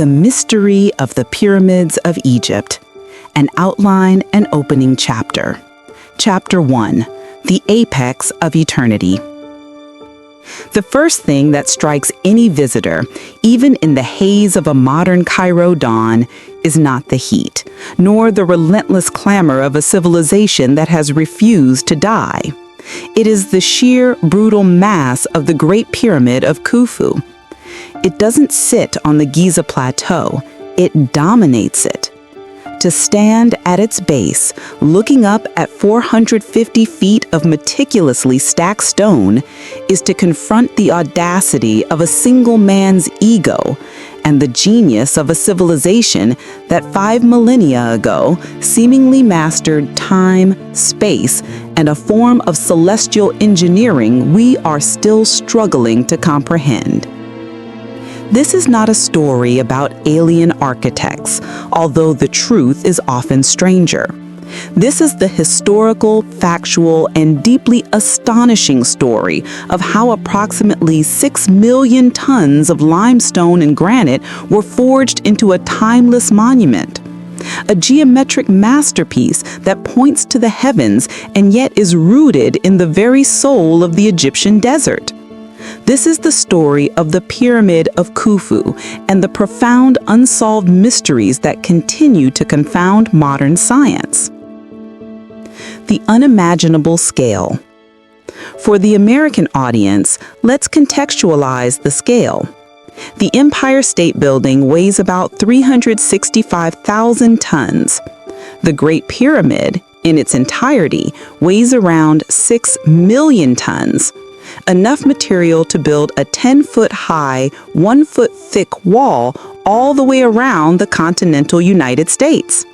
The Mystery of the Pyramids of Egypt, an outline and opening chapter. Chapter 1, The Apex of Eternity. The first thing that strikes any visitor, even in the haze of a modern Cairo dawn, is not the heat, nor the relentless clamor of a civilization that has refused to die. It is the sheer, brutal mass of the Great Pyramid of Khufu. It doesn't sit on the Giza Plateau, it dominates it. To stand at its base, looking up at 450 feet of meticulously stacked stone, is to confront the audacity of a single man's ego and the genius of a civilization that 5 millennia ago seemingly mastered time, space, and a form of celestial engineering we are still struggling to comprehend. This is not a story about alien architects, although the truth is often stranger. This is the historical, factual, and deeply astonishing story of how approximately 6 million tons of limestone and granite were forged into a timeless monument. A geometric masterpiece that points to the heavens and yet is rooted in the very soul of the Egyptian desert. This is the story of the Pyramid of Khufu and the profound unsolved mysteries that continue to confound modern science. The unimaginable scale. For the American audience, let's contextualize the scale. The Empire State Building weighs about 365,000 tons. The Great Pyramid, in its entirety, weighs around 6 million tons. Enough material to build a 10-foot-high, 1-foot-thick wall all the way around the continental United States.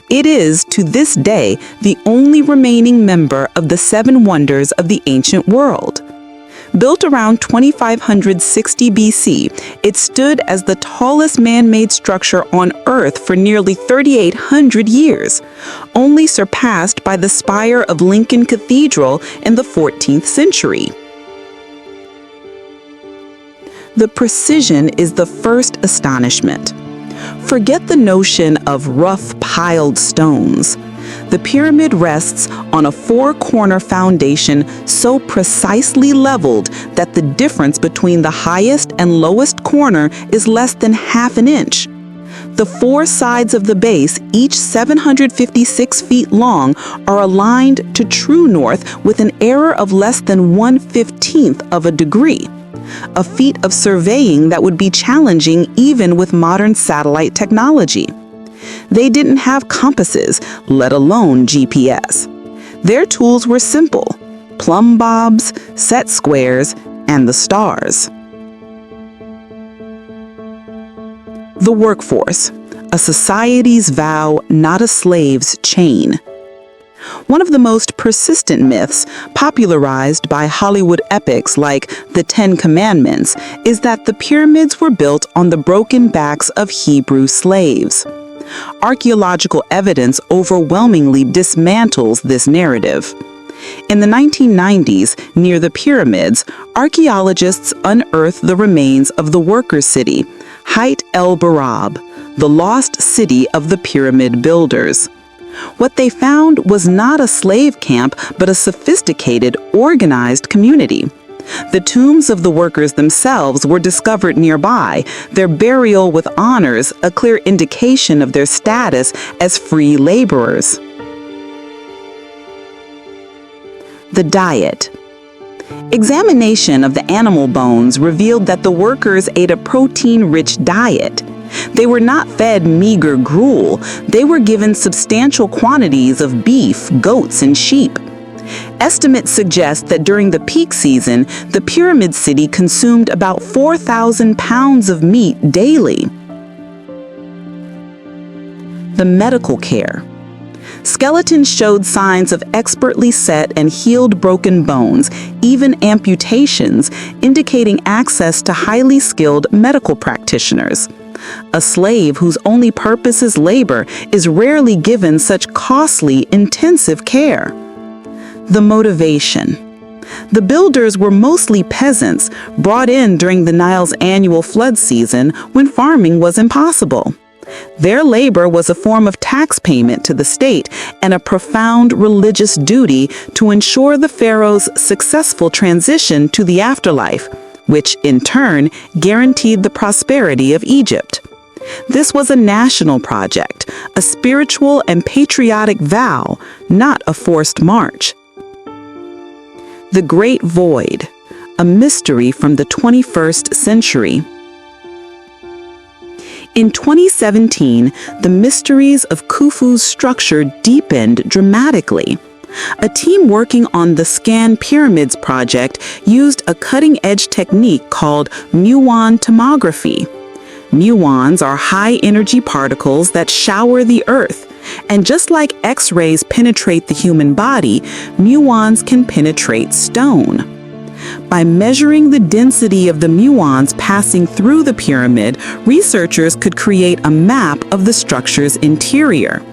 It is, to this day, the only remaining member of the 7 wonders of the ancient world. Built around 2560 BC, it stood as the tallest man-made structure on Earth for nearly 3,800 years, only surpassed by the spire of Lincoln Cathedral in the 14th century. The precision is the first astonishment. Forget the notion of rough piled stones. The pyramid rests on a 4-corner foundation so precisely leveled that the difference between the highest and lowest corner is less than half an inch. The 4 sides of the base, each 756 feet long, are aligned to true north with an error of less than 1/15th of a degree. A feat of surveying that would be challenging even with modern satellite technology. They didn't have compasses, let alone GPS. Their tools were simple: plumb bobs, set squares, and the stars. The workforce, a society's vow, not a slave's chain. One of the most persistent myths, popularized by Hollywood epics like The 10 Commandments, is that the pyramids were built on the broken backs of Hebrew slaves. Archaeological evidence overwhelmingly dismantles this narrative. In the 1990s, near the pyramids, archaeologists unearthed the remains of the workers' city, Hayt el Barab, the lost city of the pyramid builders. What they found was not a slave camp, but a sophisticated, organized community. The tombs of the workers themselves were discovered nearby, their burial with honors a clear indication of their status as free laborers. The diet. Examination of the animal bones revealed that the workers ate a protein-rich diet. They were not fed meager gruel, they were given substantial quantities of beef, goats, and sheep. Estimates suggest that during the peak season, the pyramid city consumed about 4,000 pounds of meat daily. The medical care. Skeletons showed signs of expertly set and healed broken bones, even amputations, indicating access to highly skilled medical practitioners. A slave whose only purpose is labor is rarely given such costly, intensive care. The motivation. The builders were mostly peasants, brought in during the Nile's annual flood season when farming was impossible. Their labor was a form of tax payment to the state and a profound religious duty to ensure the pharaoh's successful transition to the afterlife, which in turn guaranteed the prosperity of Egypt. This was a national project, a spiritual and patriotic vow, not a forced march. The Great Void, a mystery from the 21st century. In 2017, the mysteries of Khufu's structure deepened dramatically. A team working on the Scan Pyramids project used a cutting-edge technique called muon tomography. Muons are high-energy particles that shower the Earth, and just like X-rays penetrate the human body, muons can penetrate stone. By measuring the density of the muons passing through the pyramid, researchers could create a map of the structure's interior.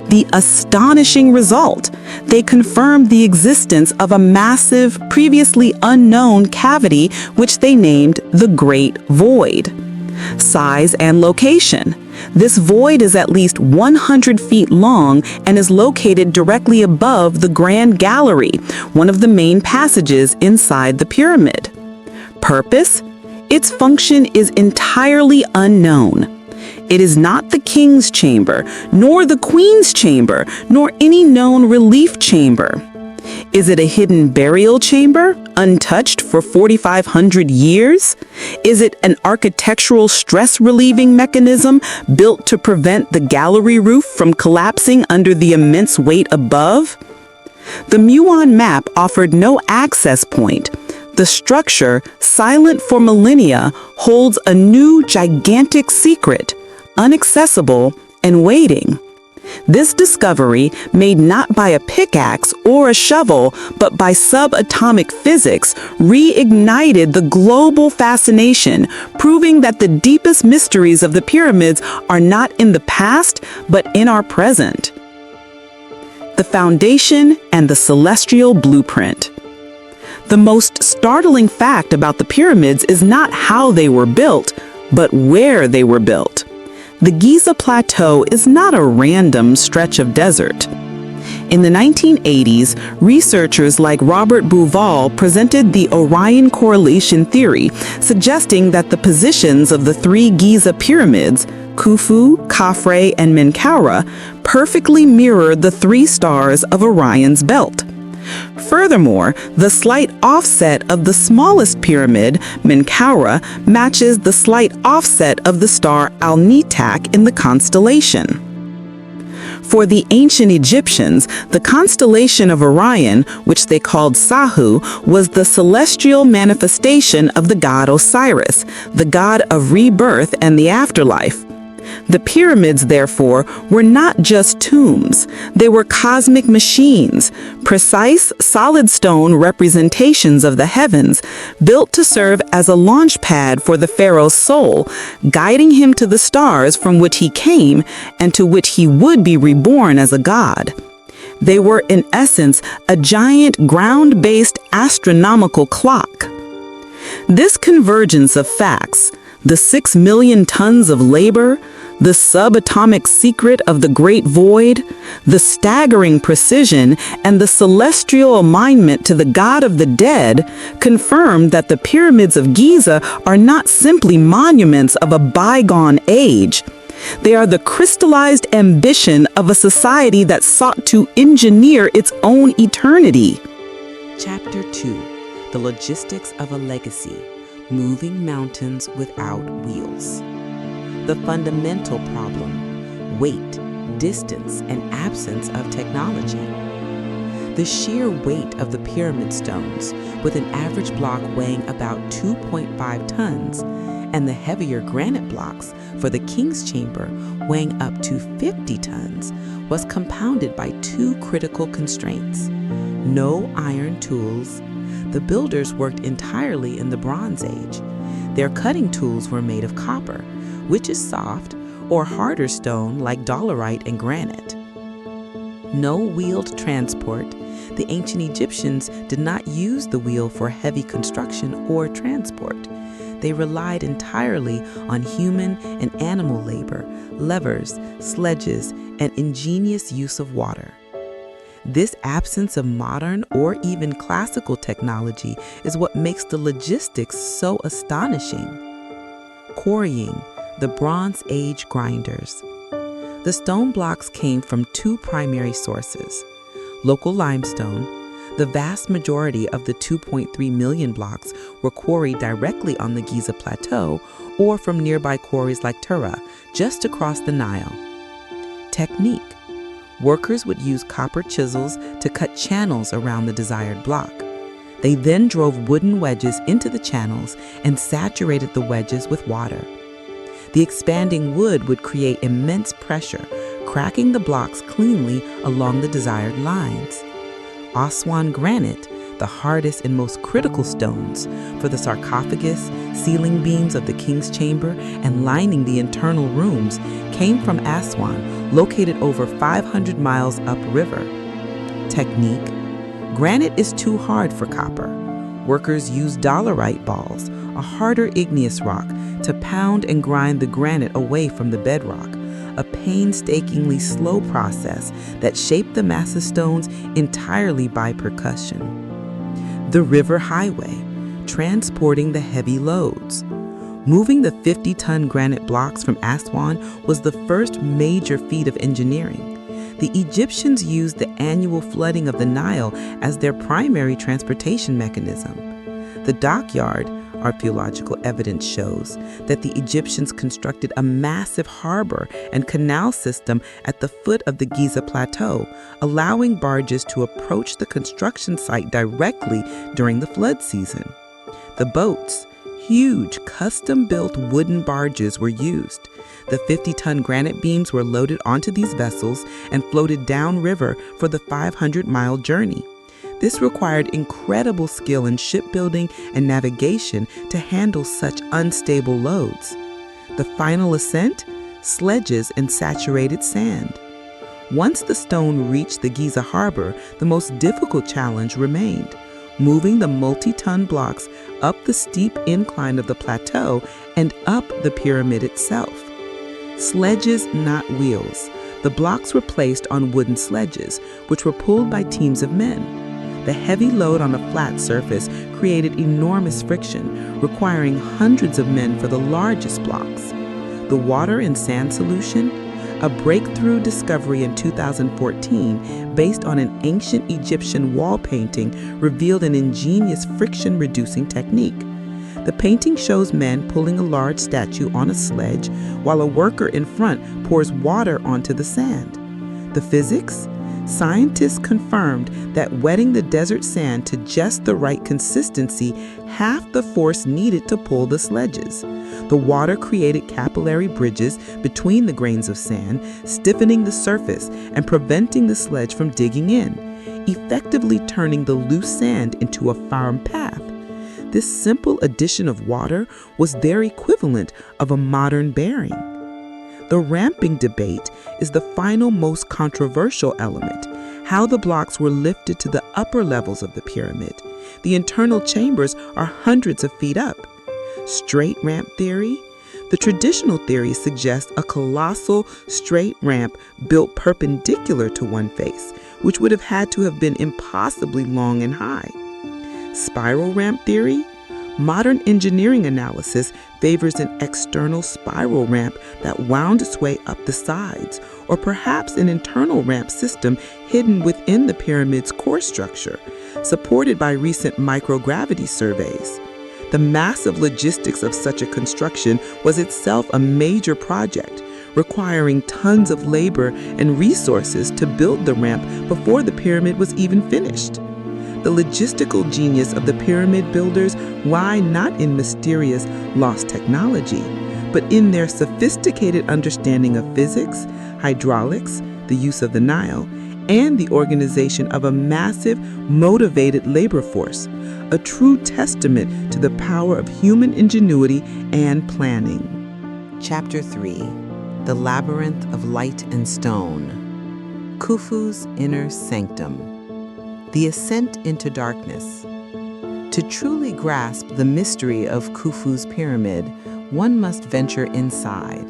The astonishing result: they confirmed the existence of a massive, previously unknown cavity which they named the Great Void. Size and location. This void is at least 100 feet long and is located directly above the Grand Gallery, one of the main passages inside the pyramid. Purpose? Its function is entirely unknown. It is not the king's chamber, nor the queen's chamber, nor any known relief chamber. Is it a hidden burial chamber, untouched for 4,500 years? Is it an architectural stress-relieving mechanism built to prevent the gallery roof from collapsing under the immense weight above? The muon map offered no access point. The structure, silent for millennia, holds a new gigantic secret, inaccessible and waiting. This discovery, made not by a pickaxe or a shovel, but by subatomic physics, reignited the global fascination, proving that the deepest mysteries of the pyramids are not in the past, but in our present. The foundation and the celestial blueprint. The most startling fact about the pyramids is not how they were built, but where they were built. The Giza Plateau is not a random stretch of desert. In the 1980s, researchers like Robert Bauval presented the Orion correlation theory, suggesting that the positions of the three Giza pyramids, Khufu, Khafre, and Menkaure, perfectly mirror the three stars of Orion's belt. Furthermore, the slight offset of the smallest pyramid, Menkaure, matches the slight offset of the star Al-Nitak in the constellation. For the ancient Egyptians, the constellation of Orion, which they called Sahu, was the celestial manifestation of the god Osiris, the god of rebirth and the afterlife. The pyramids, therefore, were not just tombs. They were cosmic machines, precise, solid stone representations of the heavens, built to serve as a launch pad for the pharaoh's soul, guiding him to the stars from which he came and to which he would be reborn as a god. They were, in essence, a giant ground-based astronomical clock. This convergence of facts, the 6 million tons of labor, the subatomic secret of the Great Void, the staggering precision, and the celestial alignment to the God of the dead confirmed that the pyramids of Giza are not simply monuments of a bygone age. They are the crystallized ambition of a society that sought to engineer its own eternity. Chapter 2: The Logistics of a Legacy. Moving mountains without wheels. The fundamental problem: weight, distance, and absence of technology. The sheer weight of the pyramid stones, with an average block weighing about 2.5 tons, and the heavier granite blocks for the king's chamber weighing up to 50 tons, was compounded by two critical constraints: no iron tools. The builders worked entirely in the Bronze Age. Their cutting tools were made of copper, which is soft, or harder stone like dolerite and granite. No wheeled transport. The ancient Egyptians did not use the wheel for heavy construction or transport. They relied entirely on human and animal labor, levers, sledges, and ingenious use of water. This absence of modern or even classical technology is what makes the logistics so astonishing. Quarrying, the Bronze Age grinders. The stone blocks came from two primary sources: local limestone. The vast majority of the 2.3 million blocks were quarried directly on the Giza Plateau or from nearby quarries like Tura, just across the Nile. Technique. Workers would use copper chisels to cut channels around the desired block. They then drove wooden wedges into the channels and saturated the wedges with water. The expanding wood would create immense pressure, cracking the blocks cleanly along the desired lines. Aswan granite, the hardest and most critical stones for the sarcophagus, ceiling beams of the king's chamber, and lining the internal rooms, came from Aswan, located over 500 miles upriver. Technique. Granite is too hard for copper. Workers used dolerite balls, a harder igneous rock, to pound and grind the granite away from the bedrock, a painstakingly slow process that shaped the massive stones entirely by percussion. The river highway, transporting the heavy loads. Moving the 50-ton granite blocks from Aswan was the first major feat of engineering. The Egyptians used the annual flooding of the Nile as their primary transportation mechanism. The dockyard, archaeological evidence shows, that the Egyptians constructed a massive harbor and canal system at the foot of the Giza Plateau, allowing barges to approach the construction site directly during the flood season. The boats, huge custom-built wooden barges, were used. The 50-ton granite beams were loaded onto these vessels and floated downriver for the 500-mile journey. This required incredible skill in shipbuilding and navigation to handle such unstable loads. The final ascent? Sledges and saturated sand. Once the stone reached the Giza harbor, the most difficult challenge remained: moving the multi-ton blocks up the steep incline of the plateau and up the pyramid itself. Sledges, not wheels. The blocks were placed on wooden sledges, which were pulled by teams of men. The heavy load on a flat surface created enormous friction, requiring hundreds of men for the largest blocks. The water and sand solution? A breakthrough discovery in 2014 based on an ancient Egyptian wall painting revealed an ingenious friction-reducing technique. The painting shows men pulling a large statue on a sledge while a worker in front pours water onto the sand. The physics? Scientists confirmed that wetting the desert sand to just the right consistency half the force needed to pull the sledges. The water created capillary bridges between the grains of sand, stiffening the surface and preventing the sledge from digging in, effectively turning the loose sand into a firm path. This simple addition of water was their equivalent of a modern bearing. The ramping debate is the final, most controversial element: how the blocks were lifted to the upper levels of the pyramid. The internal chambers are hundreds of feet up. Straight ramp theory? The traditional theory suggests a colossal straight ramp built perpendicular to one face, which would have had to have been impossibly long and high. Spiral ramp theory? Modern engineering analysis favors an external spiral ramp that wound its way up the sides, or perhaps an internal ramp system hidden within the pyramid's core structure, supported by recent microgravity surveys. The massive logistics of such a construction was itself a major project, requiring tons of labor and resources to build the ramp before the pyramid was even finished. The logistical genius of the pyramid builders lie not in mysterious lost technology, but in their sophisticated understanding of physics, hydraulics, the use of the Nile, and the organization of a massive, motivated labor force, a true testament to the power of human ingenuity and planning. Chapter 3: The Labyrinth of Light and Stone. Khufu's Inner Sanctum. The ascent into darkness. To truly grasp the mystery of Khufu's pyramid, one must venture inside.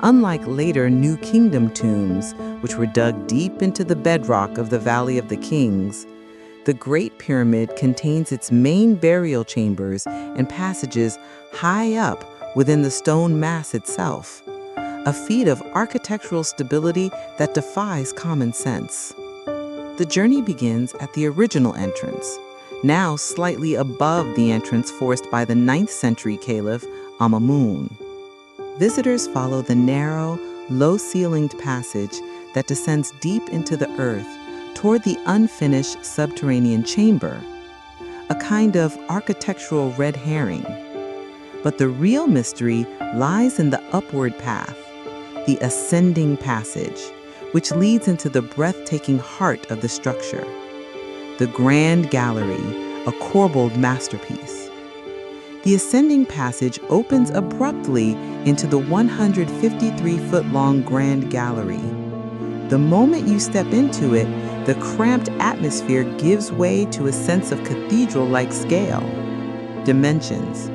Unlike later New Kingdom tombs, which were dug deep into the bedrock of the Valley of the Kings, the Great Pyramid contains its main burial chambers and passages high up within the stone mass itself, a feat of architectural stability that defies common sense. The journey begins at the original entrance, now slightly above the entrance forced by the 9th century caliph Al-Ma'mun. Visitors follow the narrow, low-ceilinged passage that descends deep into the earth toward the unfinished subterranean chamber, a kind of architectural red herring. But the real mystery lies in the upward path, the ascending passage, which leads into the breathtaking heart of the structure, the Grand Gallery, a corbelled masterpiece. The ascending passage opens abruptly into the 153-foot-long Grand Gallery. The moment you step into it, the cramped atmosphere gives way to a sense of cathedral-like scale. Dimensions.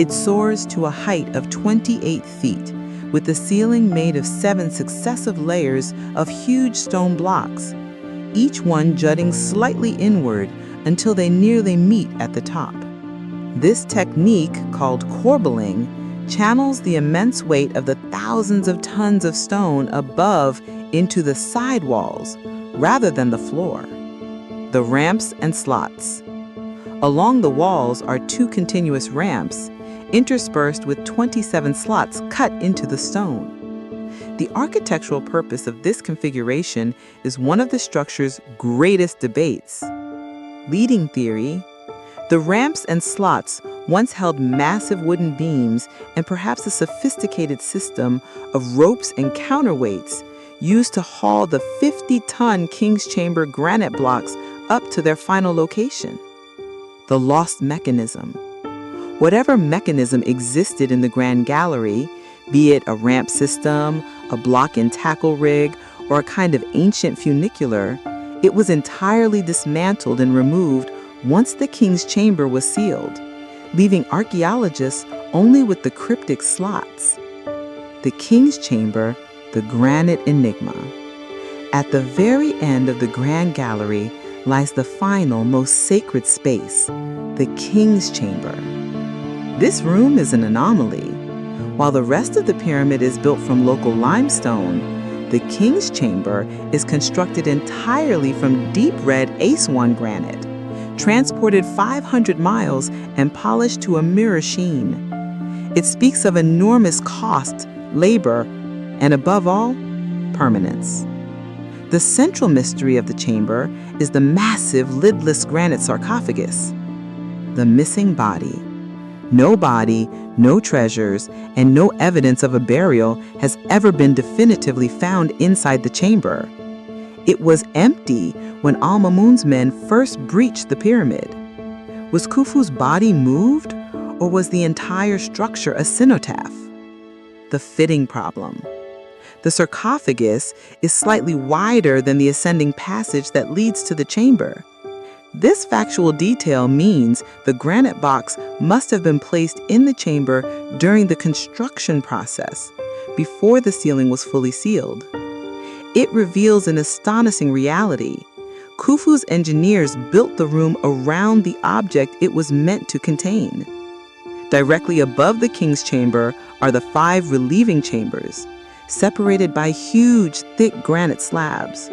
It soars to a height of 28 feet, with the ceiling made of 7 successive layers of huge stone blocks, each one jutting slightly inward until they nearly meet at the top. This technique, called corbelling, channels the immense weight of the thousands of tons of stone above into the side walls rather than the floor. The ramps and slots. Along the walls are 2 continuous ramps, interspersed with 27 slots cut into the stone. The architectural purpose of this configuration is one of the structure's greatest debates. Leading theory: the ramps and slots once held massive wooden beams and perhaps a sophisticated system of ropes and counterweights used to haul the 50-ton King's Chamber granite blocks up to their final location. The lost mechanism. Whatever mechanism existed in the Grand Gallery, be it a ramp system, a block and tackle rig, or a kind of ancient funicular, it was entirely dismantled and removed once the King's Chamber was sealed, leaving archaeologists only with the cryptic slots. The King's Chamber, the granite enigma. At the very end of the Grand Gallery lies the final, most sacred space, the King's Chamber. This room is an anomaly. While the rest of the pyramid is built from local limestone, the King's Chamber is constructed entirely from deep red Ace-1 granite, transported 500 miles and polished to a mirror sheen. It speaks of enormous cost, labor, and above all, permanence. The central mystery of the chamber is the massive lidless granite sarcophagus, the missing body. No body, no treasures, and no evidence of a burial has ever been definitively found inside the chamber. It was empty when Al-Ma'mun's men first breached the pyramid. Was Khufu's body moved, or was the entire structure a cenotaph? The fitting problem. The sarcophagus is slightly wider than the ascending passage that leads to the chamber. This factual detail means the granite box must have been placed in the chamber during the construction process, before the ceiling was fully sealed. It reveals an astonishing reality. Khufu's engineers built the room around the object it was meant to contain. Directly above the King's Chamber are the 5 relieving chambers, separated by huge, thick granite slabs.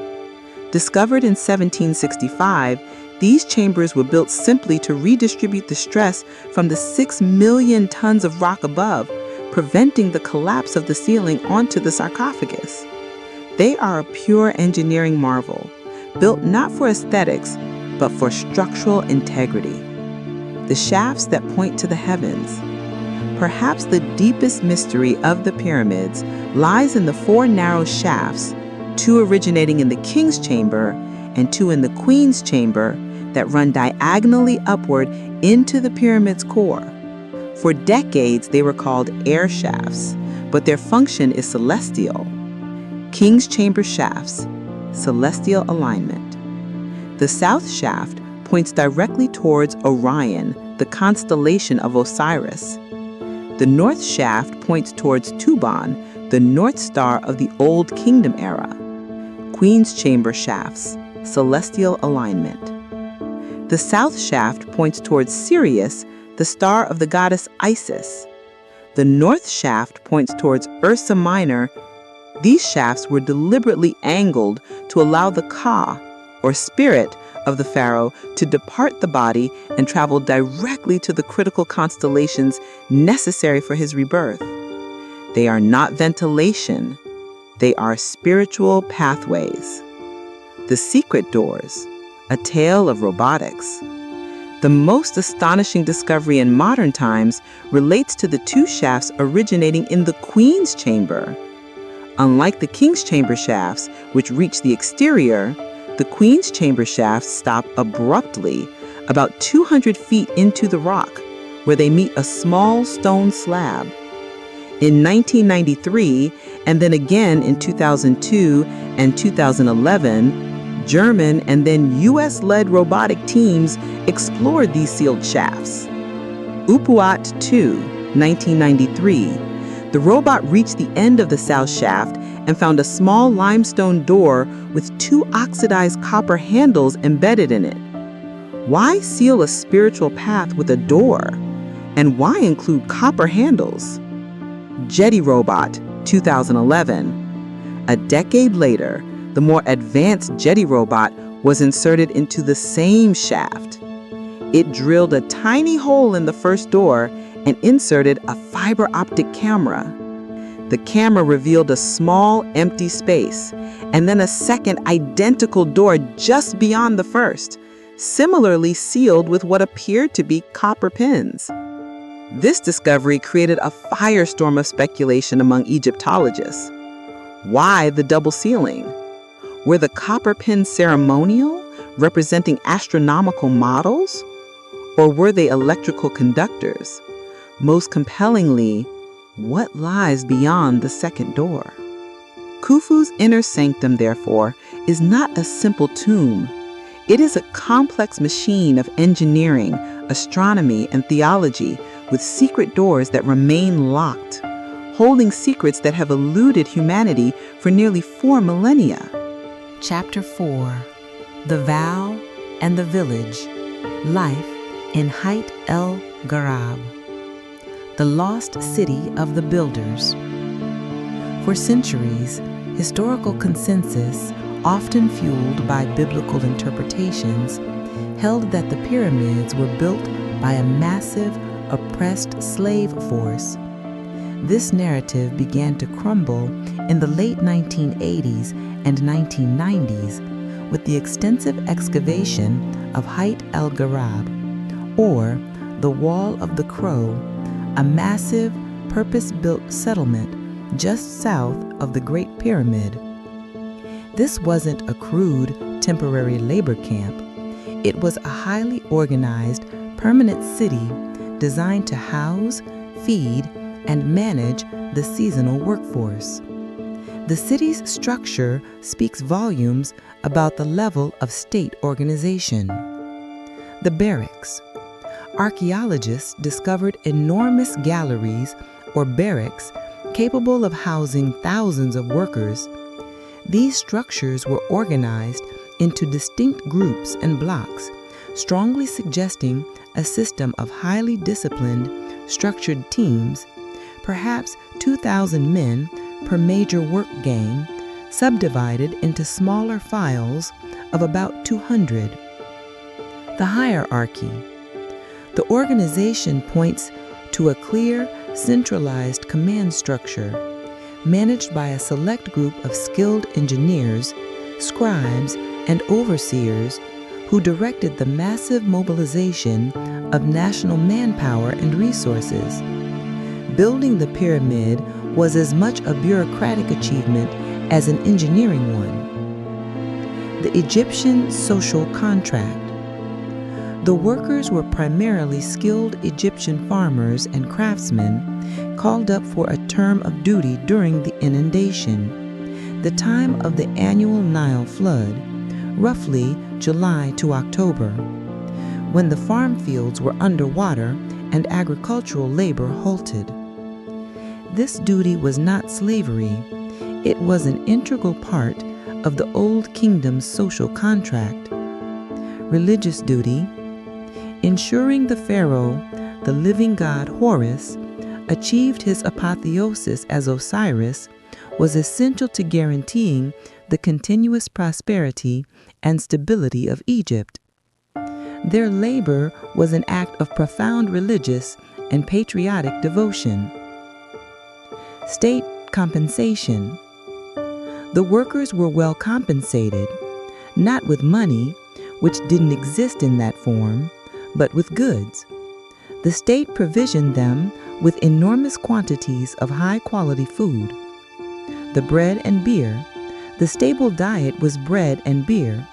Discovered in 1765, these chambers were built simply to redistribute the stress from the 6 million tons of rock above, preventing the collapse of the ceiling onto the sarcophagus. They are a pure engineering marvel, built not for aesthetics, but for structural integrity. The shafts that point to the heavens. Perhaps the deepest mystery of the pyramids lies in the 4 narrow shafts, 2 originating in the King's Chamber and 2 in the Queen's Chamber, that run diagonally upward into the pyramid's core. For decades, they were called air shafts, but their function is celestial. King's Chamber shafts, celestial alignment. The south shaft points directly towards Orion, the constellation of Osiris. The north shaft points towards Tuban, the north star of the Old Kingdom era. Queen's chamber shafts, celestial alignment. The south shaft points towards Sirius, the star of the goddess Isis. The north shaft points towards Ursa Minor. These shafts were deliberately angled to allow the Ka, or spirit, of the pharaoh to depart the body and travel directly to the critical constellations necessary for his rebirth. They are not ventilation. They are spiritual pathways. The secret doors, a tale of robotics. The most astonishing discovery in modern times relates to the two shafts originating in the Queen's chamber. Unlike the King's chamber shafts, which reach the exterior, the Queen's chamber shafts stop abruptly, about 200 feet into the rock, where they meet a small stone slab. In 1993, and then again in 2002 and 2011, German and then US-led robotic teams explored these sealed shafts. Upuat 2, 1993, the robot reached the end of the south shaft and found a small limestone door with two oxidized copper handles embedded in it. Why seal a spiritual path with a door? And why include copper handles? Jetty Robot, 2011. A decade later, the more advanced Jetty Robot was inserted into the same shaft. It drilled a tiny hole in the first door and inserted a fiber optic camera. The camera revealed a small, empty space, and then a second identical door just beyond the first, similarly sealed with what appeared to be copper pins. This discovery created a firestorm of speculation among Egyptologists. Why the double sealing? Were the copper pins ceremonial, representing astronomical models? Or were they electrical conductors? Most compellingly, what lies beyond the second door? Khufu's inner sanctum, therefore, is not a simple tomb. It is a complex machine of engineering, astronomy, and theology with secret doors that remain locked, holding secrets that have eluded humanity for nearly 4 millennia. Chapter 4: The Vow and the Village. Life in Hayt el-Garab, the lost city of the builders. For centuries, historical consensus, often fueled by biblical interpretations, held that the pyramids were built by a massive, oppressed slave force. This narrative began to crumble in the late 1980s and 1990s with the extensive excavation of Hayt el-Garab, or the Wall of the Crow, a massive, purpose-built settlement just south of the Great Pyramid. This wasn't a crude, temporary labor camp. It was a highly organized, permanent city designed to house, feed, and manage the seasonal workforce. The city's structure speaks volumes about the level of state organization. The barracks. Archaeologists discovered enormous galleries or barracks capable of housing thousands of workers. These structures were organized into distinct groups and blocks, strongly suggesting a system of highly disciplined, structured teams, perhaps 2,000 men per major work gang, subdivided into smaller files of about 200. The hierarchy. The organization points to a clear, centralized command structure, managed by a select group of skilled engineers, scribes, and overseers who directed the massive mobilization of national manpower and resources. Building the pyramid was as much a bureaucratic achievement as an engineering one. The Egyptian social contract. The workers were primarily skilled Egyptian farmers and craftsmen called up for a term of duty during the inundation, the time of the annual Nile flood, roughly July to October, when the farm fields were underwater and agricultural labor halted. This duty was not slavery. It was an integral part of the Old Kingdom's social contract. Religious duty, ensuring the pharaoh, the living god Horus, achieved his apotheosis as Osiris, was essential to guaranteeing the continuous prosperity and stability of Egypt. Their labor was an act of profound religious and patriotic devotion. State compensation. The workers were well compensated, not with money, which didn't exist in that form, but with goods. The state provisioned them with enormous quantities of high-quality food. The bread and beer. The staple diet was bread and beer,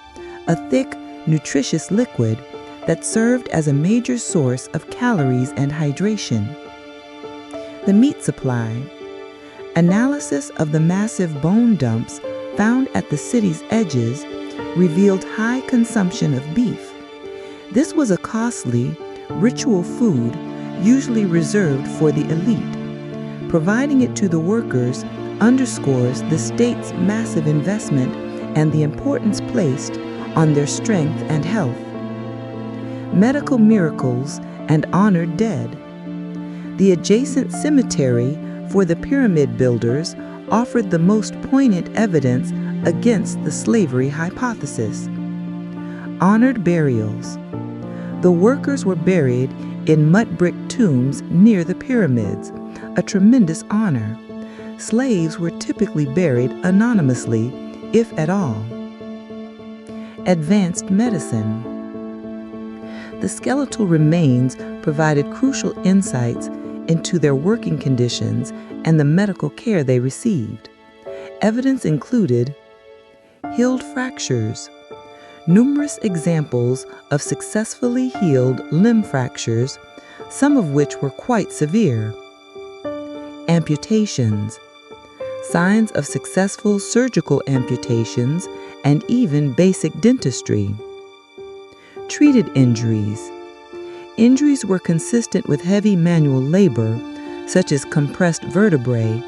a thick, nutritious liquid that served as a major source of calories and hydration. The meat supply. Analysis of the massive bone dumps found at the city's edges revealed high consumption of beef. This was a costly, ritual food usually reserved for the elite. Providing it to the workers underscores the state's massive investment and the importance placed on their strength and health. Medical miracles and honored dead. The adjacent cemetery for the pyramid builders offered the most poignant evidence against the slavery hypothesis. Honored burials. The workers were buried in mud brick tombs near the pyramids, a tremendous honor. Slaves were typically buried anonymously, if at all. Advanced medicine. The skeletal remains provided crucial insights into their working conditions and the medical care they received. Evidence included healed fractures, numerous examples of successfully healed limb fractures, some of which were quite severe. Amputations, signs of successful surgical amputations, and even basic dentistry. Treated injuries. Injuries were consistent with heavy manual labor, such as compressed vertebrae,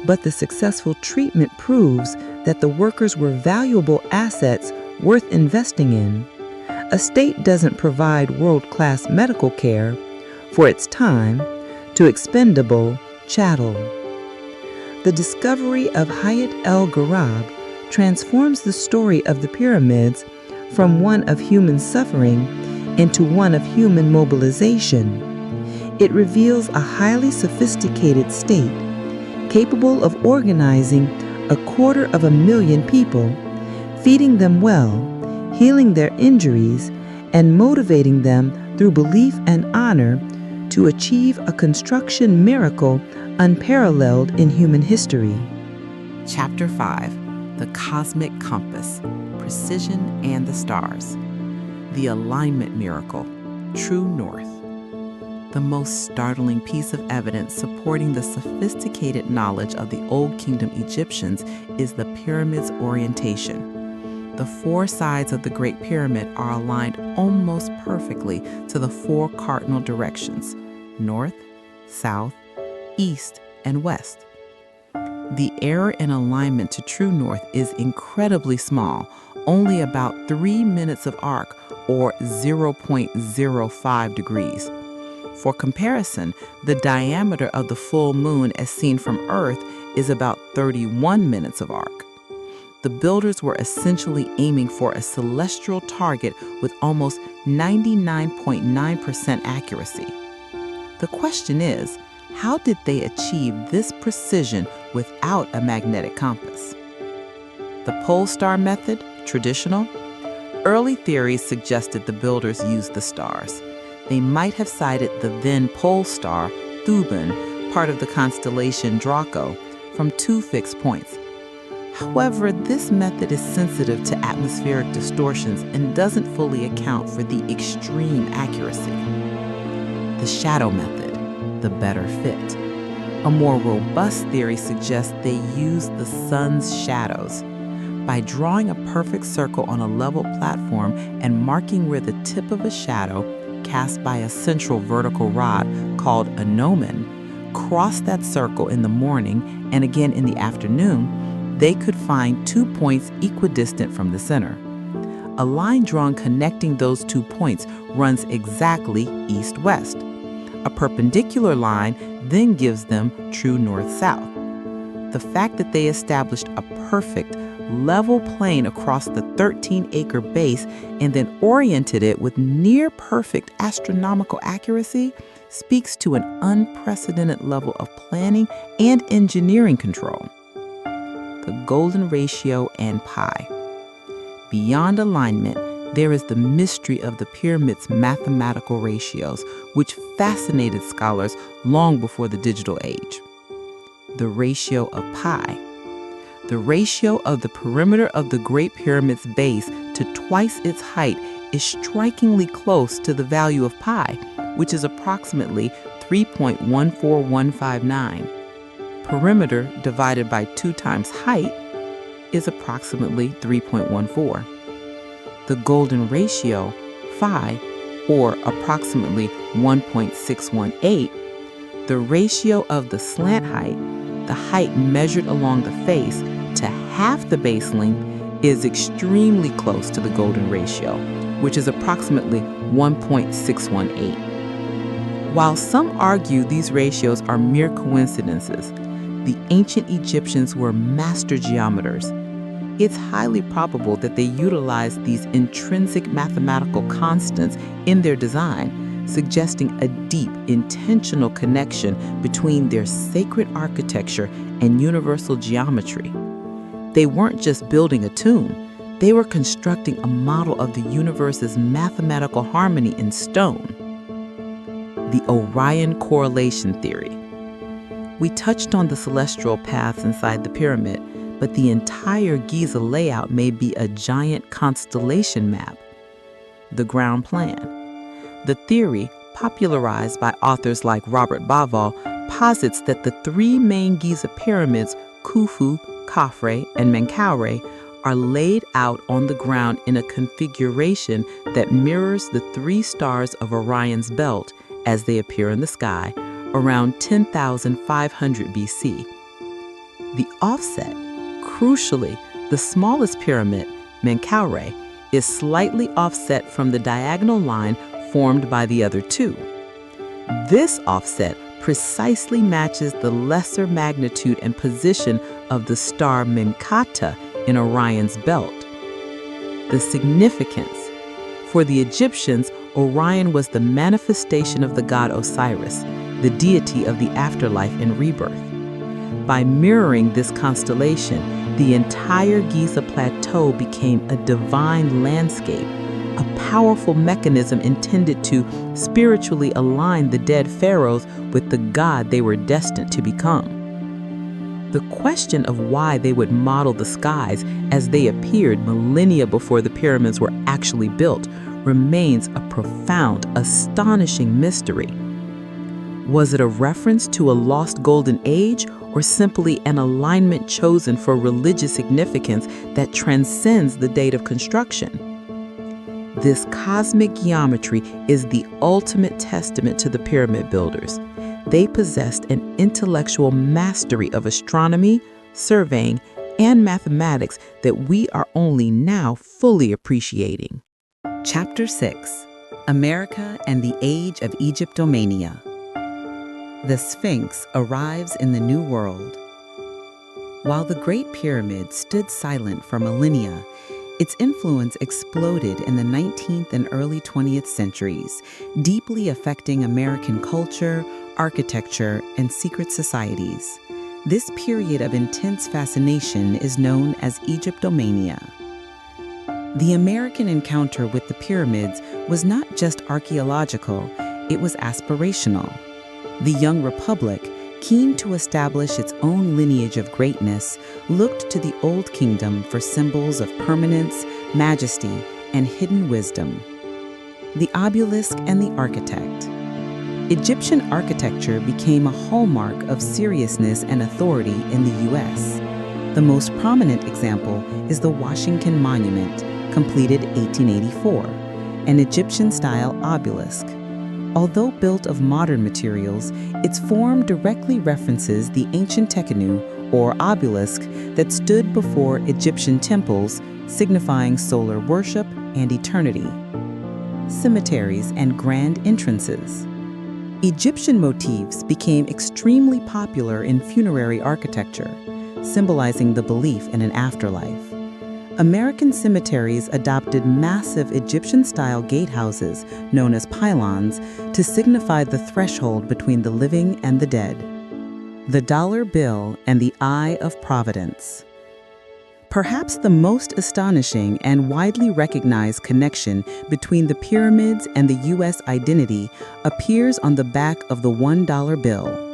but the successful treatment proves that the workers were valuable assets worth investing in. A state doesn't provide world-class medical care, for its time, to expendable chattel. The discovery of Hayat el-Garab transforms the story of the pyramids from one of human suffering into one of human mobilization. It reveals a highly sophisticated state, capable of organizing 250,000 people, feeding them well, healing their injuries, and motivating them through belief and honor to achieve a construction miracle unparalleled in human history. Chapter 5. The Cosmic Compass, Precision and the Stars. The Alignment Miracle, True North. The most startling piece of evidence supporting the sophisticated knowledge of the Old Kingdom Egyptians is the pyramid's orientation. The four sides of the Great Pyramid are aligned almost perfectly to the four cardinal directions: north, south, east, and west. The error in alignment to true north is incredibly small, only about 3 minutes of arc, or 0.05 degrees. For comparison, the diameter of the full moon as seen from Earth is about 31 minutes of arc. The builders were essentially aiming for a celestial target with almost 99.9% accuracy. The question is, how did they achieve this precision without a magnetic compass? The pole star method, traditional? Early theories suggested the builders used the stars. They might have sighted the then pole star, Thuban, part of the constellation Draco, from two fixed points. However, this method is sensitive to atmospheric distortions and doesn't fully account for the extreme accuracy. The shadow method, the better fit. A more robust theory suggests they used the sun's shadows. by drawing a perfect circle on a level platform and marking where the tip of a shadow, cast by a central vertical rod called a gnomon, crossed that circle in the morning and again in the afternoon, they could find 2 points equidistant from the center. A line drawn connecting those 2 points runs exactly east-west. A perpendicular line then gives them true north-south. The fact that they established a perfect, level plane across the 13-acre base and then oriented it with near-perfect astronomical accuracy speaks to an unprecedented level of planning and engineering control. The golden ratio and pi. Beyond alignment, there is the mystery of the pyramid's mathematical ratios, which fascinated scholars long before the digital age. The ratio of pi. The ratio of the perimeter of the Great Pyramid's base to twice its height is strikingly close to the value of pi, which is approximately 3.14159. Perimeter divided by 2 times height is approximately 3.14. The golden ratio, phi, or approximately 1.618, the ratio of the slant height, the height measured along the face, to half the base length is extremely close to the golden ratio, which is approximately 1.618. While some argue these ratios are mere coincidences, the ancient Egyptians were master geometers. It's highly probable that they utilized these intrinsic mathematical constants in their design, suggesting a deep, intentional connection between their sacred architecture and universal geometry. They weren't just building a tomb, they were constructing a model of the universe's mathematical harmony in stone. The Orion correlation theory. We touched on the celestial paths inside the pyramid, but the entire Giza layout may be a giant constellation map. The ground plan. The theory, popularized by authors like Robert Bauval, posits that the 3 main Giza pyramids, Khufu, Khafre, and Menkaure, are laid out on the ground in a configuration that mirrors the 3 stars of Orion's belt as they appear in the sky around 10,500 BC. The offset, crucially, the smallest pyramid, Menkaure, is slightly offset from the diagonal line formed by the other 2. This offset precisely matches the lesser magnitude and position of the star Menkata in Orion's belt. The significance. For the Egyptians, Orion was the manifestation of the god Osiris, the deity of the afterlife and rebirth. By mirroring this constellation, the entire Giza plateau became a divine landscape, a powerful mechanism intended to spiritually align the dead pharaohs with the god they were destined to become. The question of why they would model the skies as they appeared millennia before the pyramids were actually built remains a profound, astonishing mystery. Was it a reference to a lost golden age or simply an alignment chosen for religious significance that transcends the date of construction? This cosmic geometry is the ultimate testament to the pyramid builders. They possessed an intellectual mastery of astronomy, surveying, and mathematics that we are only now fully appreciating. Chapter 6: America and the Age of Egyptomania. The Sphinx arrives in the New World. While the Great Pyramid stood silent for millennia, its influence exploded in the 19th and early 20th centuries, deeply affecting American culture, architecture, and secret societies. This period of intense fascination is known as Egyptomania. The American encounter with the pyramids was not just archaeological, it was aspirational. The young republic, keen to establish its own lineage of greatness, looked to the Old Kingdom for symbols of permanence, majesty, and hidden wisdom. The obelisk and the architect. Egyptian architecture became a hallmark of seriousness and authority in the U.S. The most prominent example is the Washington Monument, completed 1884, an Egyptian-style obelisk. Although built of modern materials, its form directly references the ancient tekenu, or obelisk, that stood before Egyptian temples, signifying solar worship and eternity. Cemeteries and grand entrances. Egyptian motifs became extremely popular in funerary architecture, symbolizing the belief in an afterlife. American cemeteries adopted massive Egyptian-style gatehouses, known as pylons, to signify the threshold between the living and the dead. The dollar bill and the Eye of Providence. Perhaps the most astonishing and widely recognized connection between the pyramids and the U.S. identity appears on the back of the $1 bill.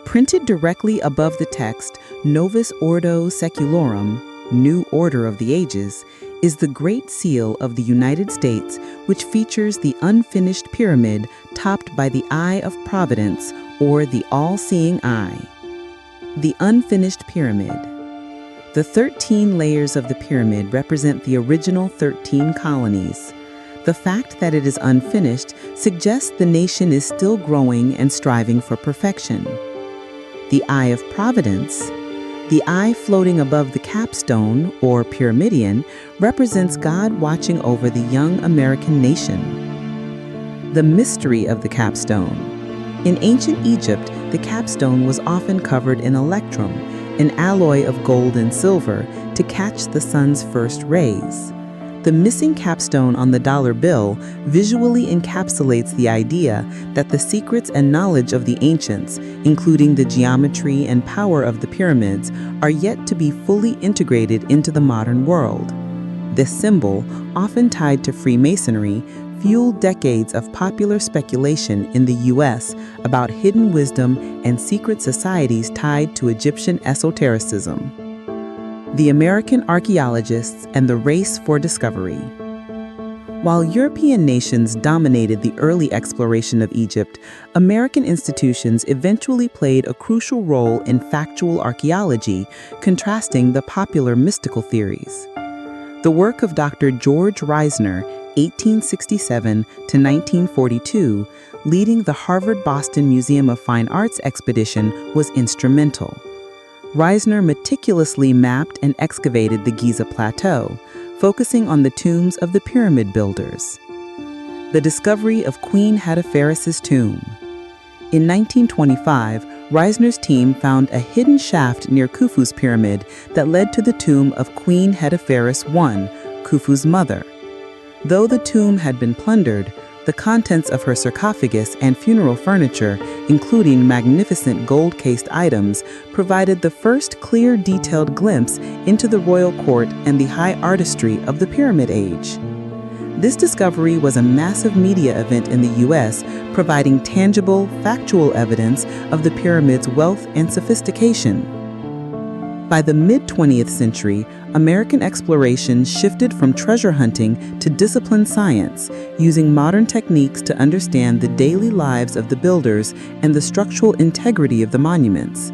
Printed directly above the text, Novus Ordo Secularum, New Order of the Ages, is the Great Seal of the United States, which features the unfinished pyramid topped by the Eye of Providence, or the All-Seeing Eye. The unfinished pyramid. The 13 layers of the pyramid represent the original 13 colonies. The fact that it is unfinished suggests the nation is still growing and striving for perfection. The Eye of Providence. The eye floating above the capstone, or pyramidion, represents God watching over the young American nation. The mystery of the capstone. In ancient Egypt, the capstone was often covered in electrum, an alloy of gold and silver, to catch the sun's first rays. The missing capstone on the dollar bill visually encapsulates the idea that the secrets and knowledge of the ancients, including the geometry and power of the pyramids, are yet to be fully integrated into the modern world. This symbol, often tied to Freemasonry, fueled decades of popular speculation in the U.S. about hidden wisdom and secret societies tied to Egyptian esotericism. The American archaeologists and the race for discovery. While European nations dominated the early exploration of Egypt, American institutions eventually played a crucial role in factual archaeology, contrasting the popular mystical theories. The work of Dr. George Reisner, 1867 to 1942, leading the Harvard-Boston Museum of Fine Arts expedition, was instrumental. Reisner meticulously mapped and excavated the Giza Plateau, focusing on the tombs of the pyramid builders. The discovery of Queen Hatteferes' tomb. In 1925, Reisner's team found a hidden shaft near Khufu's pyramid that led to the tomb of Queen Hatteferes I, Khufu's mother. Though the tomb had been plundered, the contents of her sarcophagus and funeral furniture, including magnificent gold-cased items, provided the first clear, detailed glimpse into the royal court and the high artistry of the Pyramid Age. This discovery was a massive media event in the U.S., providing tangible, factual evidence of the pyramid's wealth and sophistication. By the mid-20th century, American exploration shifted from treasure hunting to disciplined science, using modern techniques to understand the daily lives of the builders and the structural integrity of the monuments.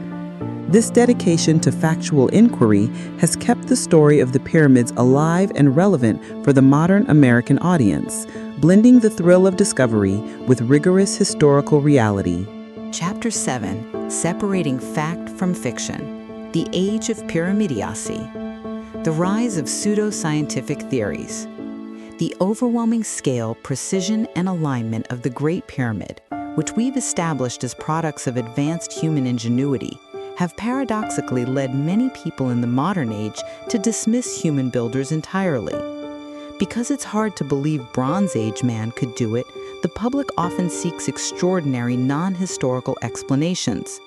This dedication to factual inquiry has kept the story of the pyramids alive and relevant for the modern American audience, blending the thrill of discovery with rigorous historical reality. Chapter 7. Separating Fact from Fiction. The Age of Pyramidiacy. The rise of pseudoscientific theories. The overwhelming scale, precision, and alignment of the Great Pyramid, which we've established as products of advanced human ingenuity, have paradoxically led many people in the modern age to dismiss human builders entirely. Because it's hard to believe Bronze Age man could do it, the public often seeks extraordinary non-historical explanations.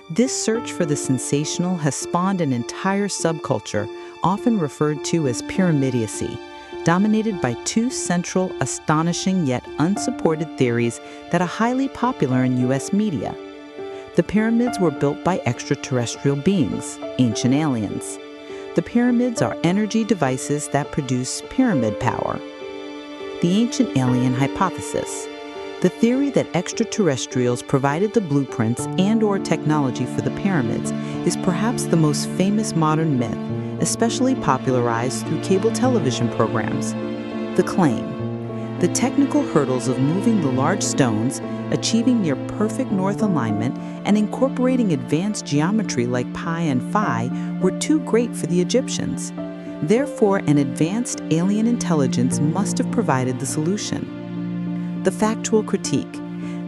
This search for the sensational has spawned an entire subculture, often referred to as pyramidiacy, dominated by two central, astonishing yet unsupported theories that are highly popular in U.S. media. The pyramids were built by extraterrestrial beings, ancient aliens. The pyramids are energy devices that produce pyramid power. The ancient alien hypothesis. The theory that extraterrestrials provided the blueprints and/or technology for the pyramids is perhaps the most famous modern myth, especially popularized through cable television programs. The claim: the technical hurdles of moving the large stones, achieving near perfect north alignment, and incorporating advanced geometry like pi and phi were too great for the Egyptians. Therefore, an advanced alien intelligence must have provided the solution. The factual critique.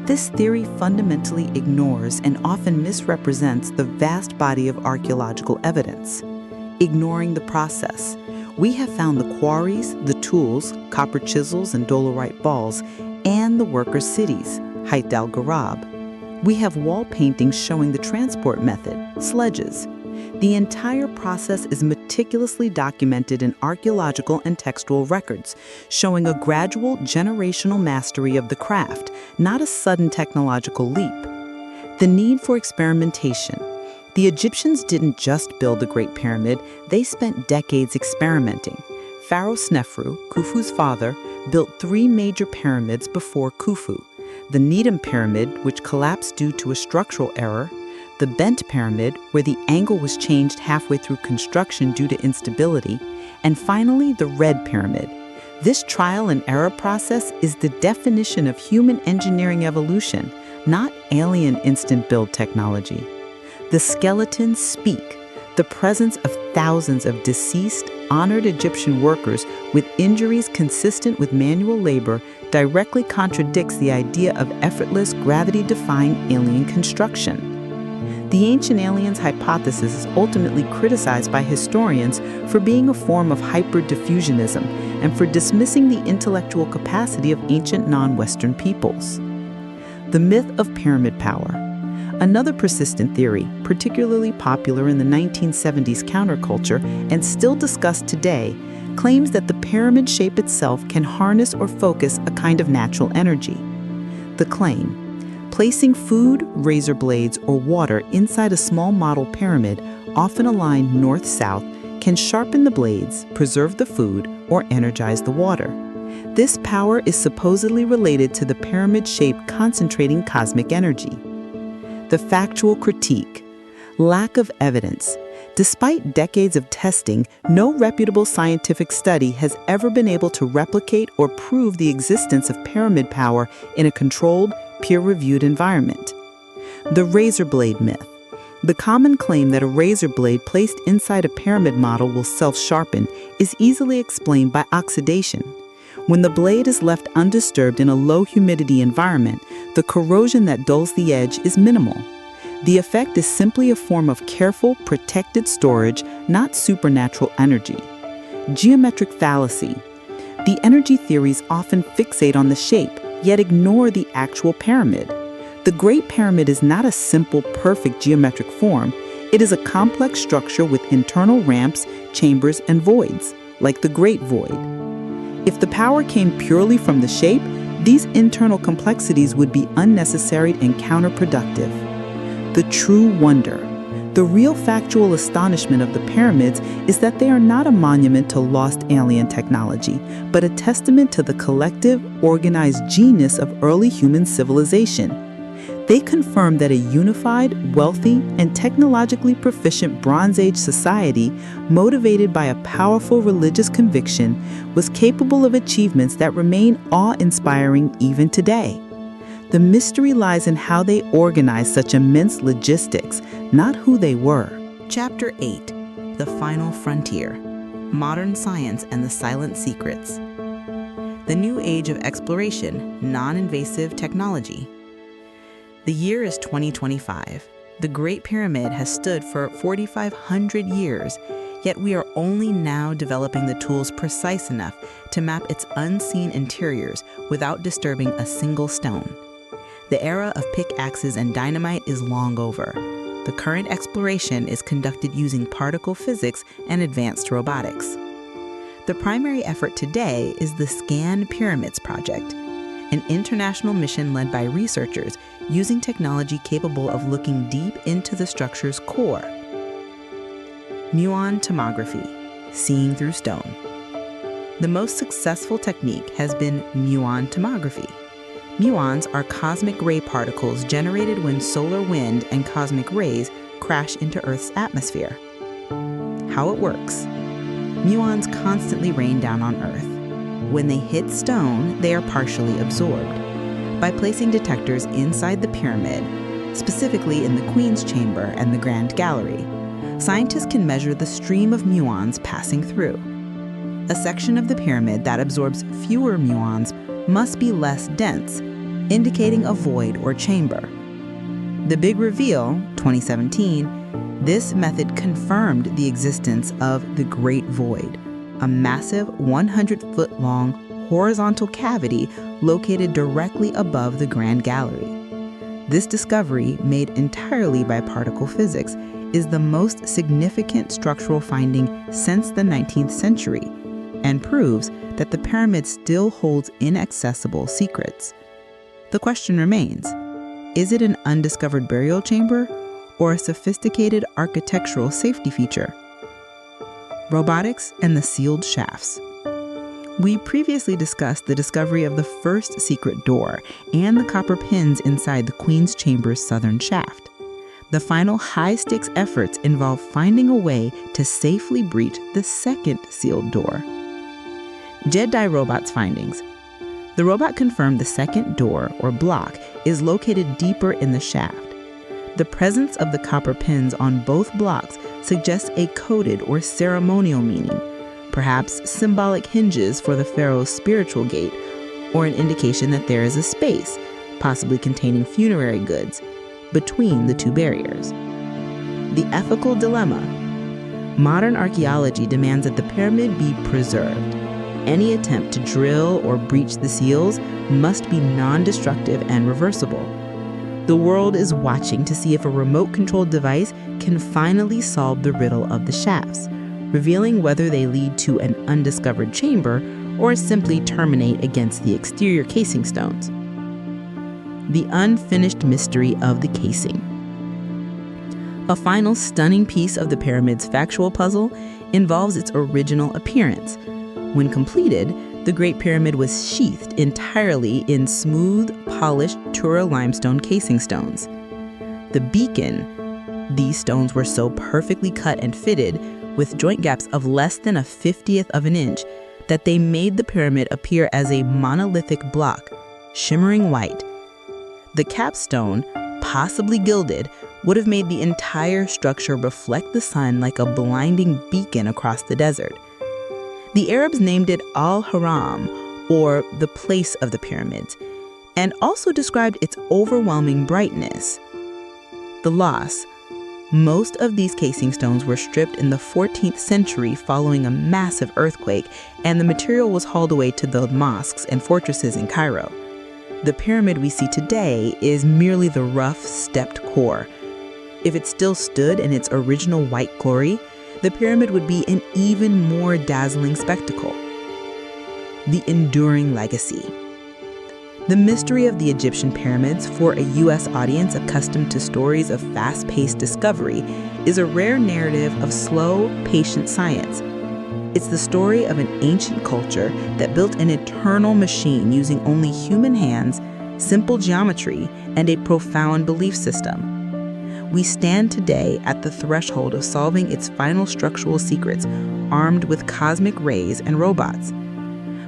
This theory fundamentally ignores and often misrepresents the vast body of archaeological evidence. Ignoring the process, we have found the quarries, the tools, copper chisels and dolerite balls, and the workers' cities, Hayt al-Garab. We have wall paintings showing the transport method, sledges. The entire process is meticulously documented in archaeological and textual records, showing a gradual generational mastery of the craft, not a sudden technological leap. The need for experimentation. The Egyptians didn't just build the Great Pyramid, they spent decades experimenting. Pharaoh Snefru, Khufu's father, built 3 major pyramids before Khufu: the Needham Pyramid, which collapsed due to a structural error; the Bent Pyramid, where the angle was changed halfway through construction due to instability; and finally, the Red Pyramid. This trial and error process is the definition of human engineering evolution, not alien instant build technology. The skeletons speak. The presence of thousands of deceased, honored Egyptian workers with injuries consistent with manual labor directly contradicts the idea of effortless, gravity-defying alien construction. The ancient aliens hypothesis is ultimately criticized by historians for being a form of hyper-diffusionism and for dismissing the intellectual capacity of ancient non-Western peoples. The myth of pyramid power. Another persistent theory, particularly popular in the 1970s counterculture and still discussed today, claims that the pyramid shape itself can harness or focus a kind of natural energy. The claim: placing food, razor blades, or water inside a small model pyramid, often aligned north-south, can sharpen the blades, preserve the food, or energize the water. This power is supposedly related to the pyramid shape concentrating cosmic energy. The factual critique. Lack of evidence. Despite decades of testing, no reputable scientific study has ever been able to replicate or prove the existence of pyramid power in a controlled, peer-reviewed environment. The razor blade myth. The common claim that a razor blade placed inside a pyramid model will self-sharpen is easily explained by oxidation. When the blade is left undisturbed in a low-humidity environment, the corrosion that dulls the edge is minimal. The effect is simply a form of careful, protected storage, not supernatural energy. Geometric fallacy. The energy theories often fixate on the shape, yet ignore the actual pyramid. The Great Pyramid is not a simple, perfect geometric form. It is a complex structure with internal ramps, chambers, and voids, like the Great Void. If the power came purely from the shape, these internal complexities would be unnecessary and counterproductive. The true wonder. The real factual astonishment of the pyramids is that they are not a monument to lost alien technology, but a testament to the collective, organized genius of early human civilization. They confirm that a unified, wealthy, and technologically proficient Bronze Age society, motivated by a powerful religious conviction, was capable of achievements that remain awe-inspiring even today. The mystery lies in how they organized such immense logistics, not who they were. Chapter 8. The Final Frontier. Modern Science and the Silent Secrets. The New Age of Exploration, Non-Invasive Technology. The year is 2025. The Great Pyramid has stood for 4,500 years, yet we are only now developing the tools precise enough to map its unseen interiors without disturbing a single stone. The era of pickaxes and dynamite is long over. The current exploration is conducted using particle physics and advanced robotics. The primary effort today is the Scan Pyramids project, an international mission led by researchers using technology capable of looking deep into the structure's core. Muon tomography, seeing through stone. The most successful technique has been muon tomography. Muons are cosmic ray particles generated when solar wind and cosmic rays crash into Earth's atmosphere. How it works. Muons constantly rain down on Earth. When they hit stone, they are partially absorbed. By placing detectors inside the pyramid, specifically in the Queen's Chamber and the Grand Gallery, scientists can measure the stream of muons passing through. A section of the pyramid that absorbs fewer muons must be less dense, indicating a void or chamber. The Big Reveal, 2017, this method confirmed the existence of the Great Void, a massive 100-foot-long horizontal cavity located directly above the Grand Gallery. This discovery, made entirely by particle physics, is the most significant structural finding since the 19th century and proves that the pyramid still holds inaccessible secrets. The question remains, is it an undiscovered burial chamber or a sophisticated architectural safety feature? Robotics and the sealed shafts. We previously discussed the discovery of the first secret door and the copper pins inside the Queen's Chamber's southern shaft. The final high-stakes efforts involve finding a way to safely breach the second sealed door. Jedi Robot's findings. The robot confirmed the second door, or block, is located deeper in the shaft. The presence of the copper pins on both blocks suggests a coded or ceremonial meaning, perhaps symbolic hinges for the pharaoh's spiritual gate, or an indication that there is a space, possibly containing funerary goods, between the two barriers. The ethical dilemma. Modern archaeology demands that the pyramid be preserved. Any attempt to drill or breach the seals must be non-destructive and reversible. The world is watching to see if a remote-controlled device can finally solve the riddle of the shafts, revealing whether they lead to an undiscovered chamber or simply terminate against the exterior casing stones. The unfinished mystery of the casing. A final stunning piece of the pyramid's factual puzzle involves its original appearance. When completed, the Great Pyramid was sheathed entirely in smooth, polished Tura limestone casing stones. The beacon, these stones were so perfectly cut and fitted, with joint gaps of less than a 50th of an inch, that they made the pyramid appear as a monolithic block, shimmering white. The capstone, possibly gilded, would have made the entire structure reflect the sun like a blinding beacon across the desert. The Arabs named it Al-Haram, or the place of the pyramids, and also described its overwhelming brightness. The loss. Most of these casing stones were stripped in the 14th century following a massive earthquake, and the material was hauled away to the mosques and fortresses in Cairo. The pyramid we see today is merely the rough, stepped core. If it still stood in its original white glory, the pyramid would be an even more dazzling spectacle. The enduring legacy. The mystery of the Egyptian pyramids, for a U.S. audience accustomed to stories of fast-paced discovery, is a rare narrative of slow, patient science. It's the story of an ancient culture that built an eternal machine using only human hands, simple geometry, and a profound belief system. We stand today at the threshold of solving its final structural secrets, armed with cosmic rays and robots.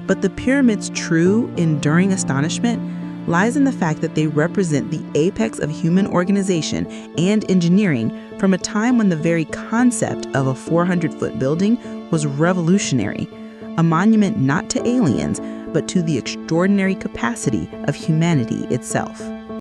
But the pyramid's true, enduring astonishment lies in the fact that they represent the apex of human organization and engineering from a time when the very concept of a 400-foot building was revolutionary, a monument not to aliens, but to the extraordinary capacity of humanity itself.